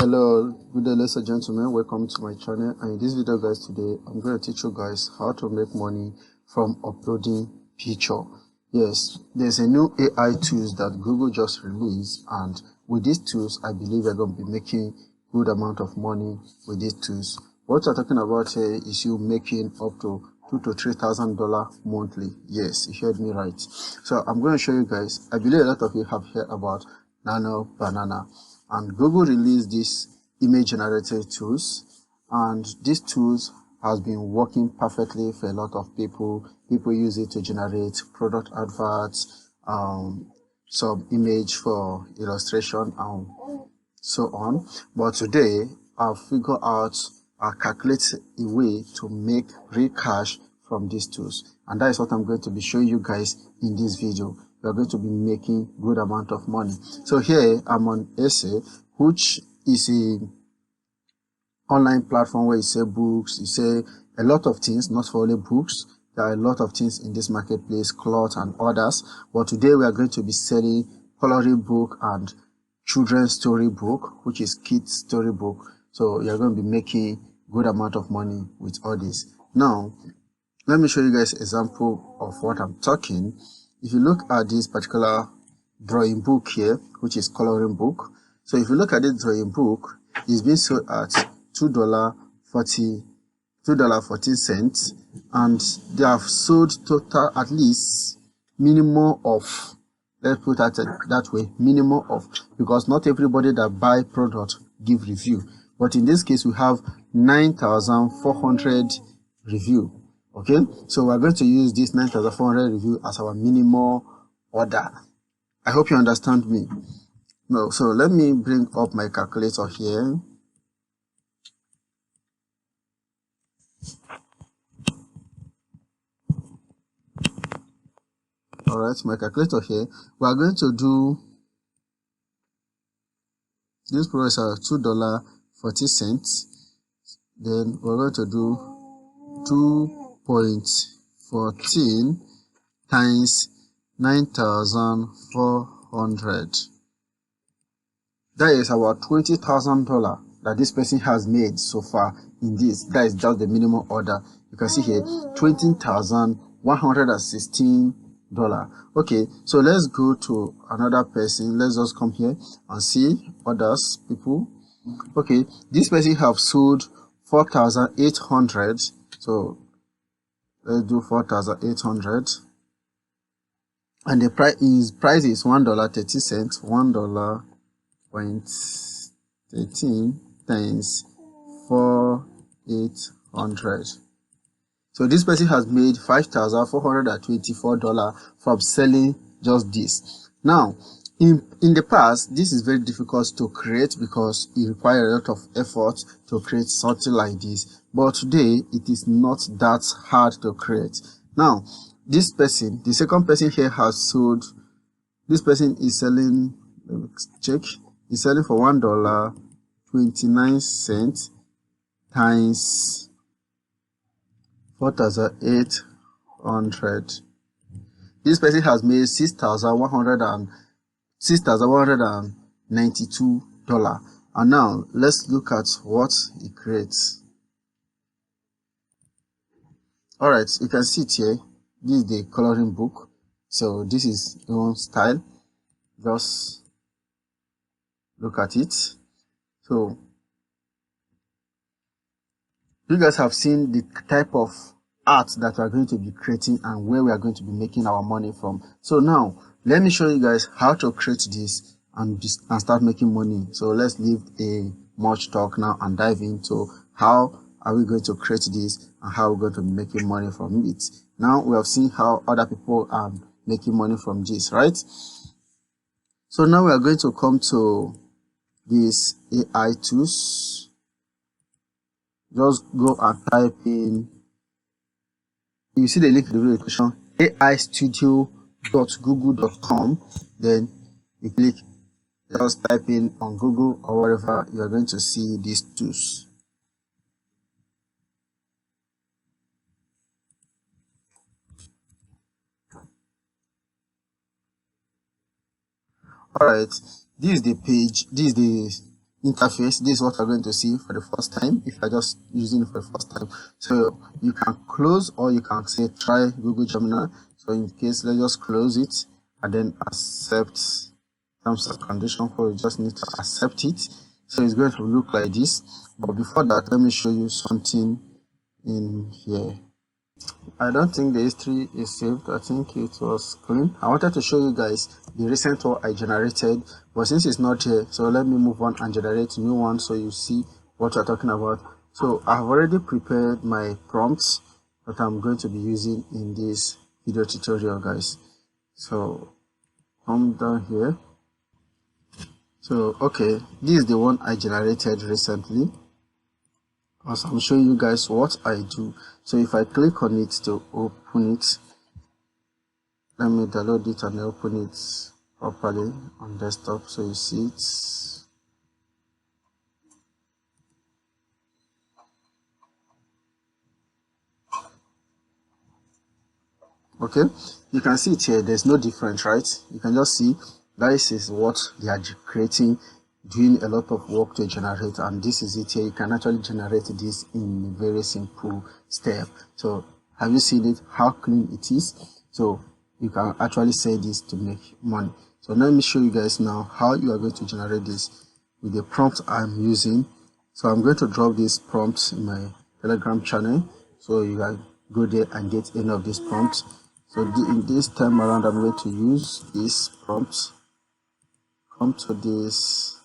Hello, good day ladies and gentlemen, welcome to my channel. And in this video guys, today I'm going to teach you guys how to make money from uploading picture. Yes, there's a new AI tools that Google just released, and with these tools I believe you're going to be making good amount of money with these tools. What we're talking about here is you making up to $2,000 to $3,000 monthly. Yes, you heard me right. So I'm going to show you guys. I believe a lot of you have heard about Nano Banana, and Google released these image generator tools, and these tools has been working perfectly for a lot of people. People use it to generate product adverts, some image for illustration, and so on. But today I'll figure out, I'll calculate a way to make real cash from these tools, and that is what I'm going to be showing you guys in this video. You're going to be making good amount of money. So here I'm on Essay, which is a online platform where you sell books, you sell a lot of things, not for only books. There are a lot of things in this marketplace, cloth and others. But today we are going to be selling coloring book and children's story book, which is kids story book. So you're going to be making good amount of money with all this. Now let me show you guys an example of what I'm talking. If you look at this particular drawing book here, which is coloring book, so if you look at this drawing book, it's been sold at $2.14, and they have sold total at least minimum of, let's put that way, minimum of, because not everybody that buy product give review, but in this case we have 9,400 review. Okay, so we're going to use this 9,400 review as our minimum order. I hope you understand me. No, so let me bring up my calculator here. All right, my calculator here. We are going to do this price at $2.40. Then we're going to do 2.14 times 9,400. That is about $20,000 that this person has made so far in this. That is just the minimum order. You can see here $20,116. Okay, so let's go to another person. Let's just come here and see others people. Okay, this person have sold 4,800. So let's do 4,800, and the price is $1.30. $1.13 times 4,800. So this person has made $5,424 from selling just this. Now in the past, this is very difficult to create because it requires a lot of effort to create something like this, but today it is not that hard to create. Now this person, the second person here, has sold, this person is selling, let me check, is selling for $1.29 times 4,800. This person has made $6,192. And now let's look at what it creates. All right, you can see it here. This is the coloring book. So this is your own style. Just look at it. So you guys have seen the type of art that we are going to be creating and where we are going to be making our money from. So now let me show you guys how to create this and start making money. So let's leave a much talk now and dive into how are we going to create this and how we're going to be making money from it. Now we have seen how other people are making money from this, right? So now we are going to come to these AI tools. Just go and type in, you see the link in the video description, aistudio.google.com. Then you click, just type in on Google or wherever, you are going to see these tools. All right, this is the page, this is the interface. This is what we're going to see for the first time if you're just using it for the first time. So you can close, or you can say try Google Gemini. So in case, let's just close it and then accept terms and conditions. For you just need to accept it. So it's going to look like this, but before that, let me show you something in here. I don't think the history is saved. I think it was clean. I wanted to show you guys the recent one I generated, but since it's not here, so let me move on and generate a new one so you see what we're talking about. So I've already prepared my prompts that I'm going to be using in this video tutorial, guys. So come down here. So okay, this is the one I generated recently, as I'm showing you guys what I do. So if I click on it to open it, let me download it and open it properly on desktop so you see it. Okay, you can see it here. There's no difference, right? You can just see this is what they are creating, doing a lot of work to generate, and this is it here. You can actually generate this in a very simple step. So have you seen it, how clean it is? So you can actually say this to make money. So let me show you guys now how you are going to generate this with the prompt I'm using. So I'm going to drop this prompt in my Telegram channel, so you can go there and get any of these prompts. So in this time around, I'm going to use this prompt. Come to this.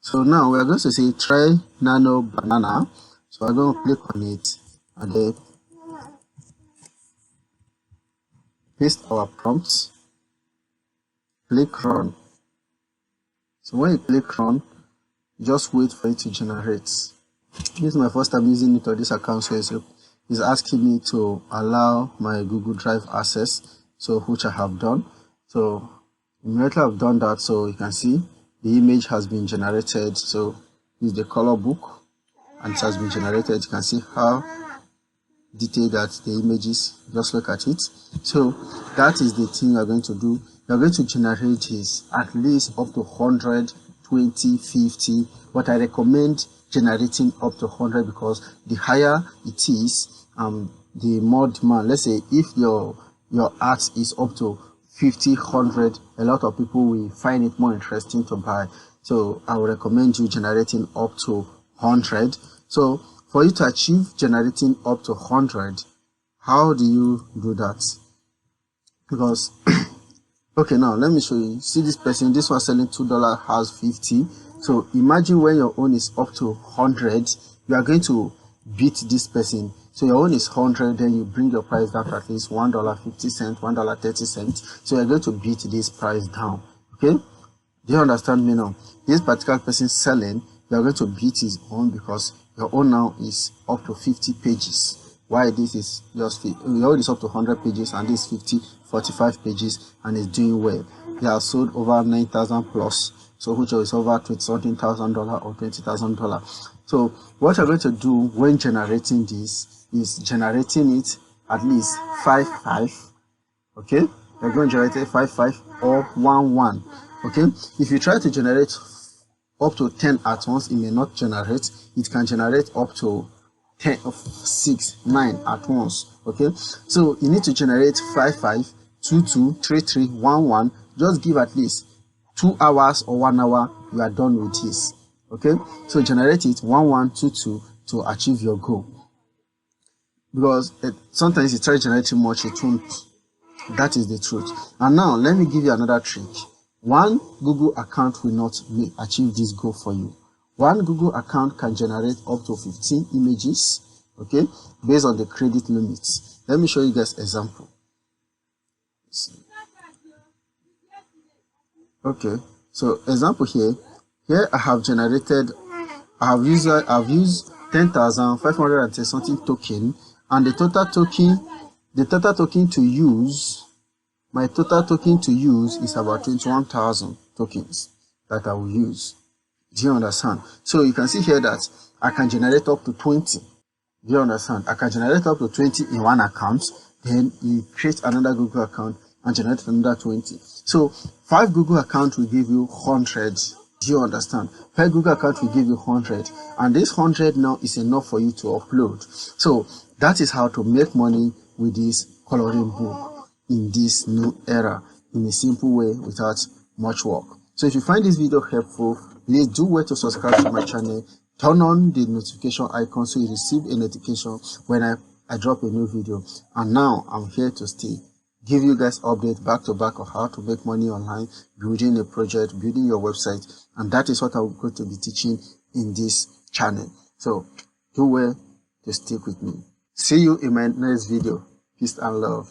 So now we are going to say try Nano Banana. So I'm going to click on it and then paste our prompts. Click run. So when you click run, just wait for it to generate. This is my first time using it on this account, so it's asking me to allow my Google Drive access, so which I have done. So immediately I've done that, so you can see the image has been generated. So this is the color book and it has been generated. You can see how detailed that the image is. Just look at it. So that is the thing you're going to do. You're going to generate this at least up to 100, 20, 50, but I recommend generating up to 100 because the higher it is, the more demand. Let's say if your art is up to 50, 100, a lot of people will find it more interesting to buy. So I would recommend you generating up to 100. So for you to achieve generating up to 100, how do you do that? Because okay, now let me show you. See this person, this one selling $2 has 50. So imagine when your own is up to 100, you are going to beat this person. So your own is 100, then you bring your price down to at least $1.50, $1.30. So you're going to beat this price down. Okay, do you understand me now? This particular person selling, you are going to beat his own because your own now is up to 50 pages. Why this is just your own is up to 100 pages and this 50, 45 pages and is doing well. He has sold over 9,000 plus, so which is over $20,000 or $20,000. So what you're going to do when generating this is generating it at least 5. Okay, you're going to generate it 5 or 1. Okay, if you try to generate up to 10 at once, it may not generate. It can generate up to 10 of 6, 9 at once. Okay, so you need to generate 5, 2, 3, 1. Just give at least 2 hours or 1 hour, you are done with this. Okay, so generate it 1, 2 to achieve your goal, because sometimes you try generating much, it won't. That is the truth. And now let me give you another trick. One Google account will not achieve this goal for you. One Google account can generate up to 15 images, okay, based on the credit limits. Let me show you guys example. Okay, so example here I have generated, I've used 10,510 something token, and the total token to use, my total token to use is about 21,000 tokens that I will use. Do you understand? So you can see here that I can generate up to 20. Do you understand? I can generate up to 20 in one account, then you create another Google account and generate another 20. So 5 Google accounts will give you 100 Do you understand? Per Google account will give you 100, and this 100 now is enough for you to upload. So that is how to make money with this coloring book in this new era, in a simple way without much work. So if you find this video helpful, please do wait to subscribe to my channel, turn on the notification icon so you receive a notification when I drop a new video. And now I'm here to stay, give you guys updates back to back on how to make money online, building a project, building your website, and that is what I'm going to be teaching in this channel. So do well to stick with me. See you in my next video. Peace and love.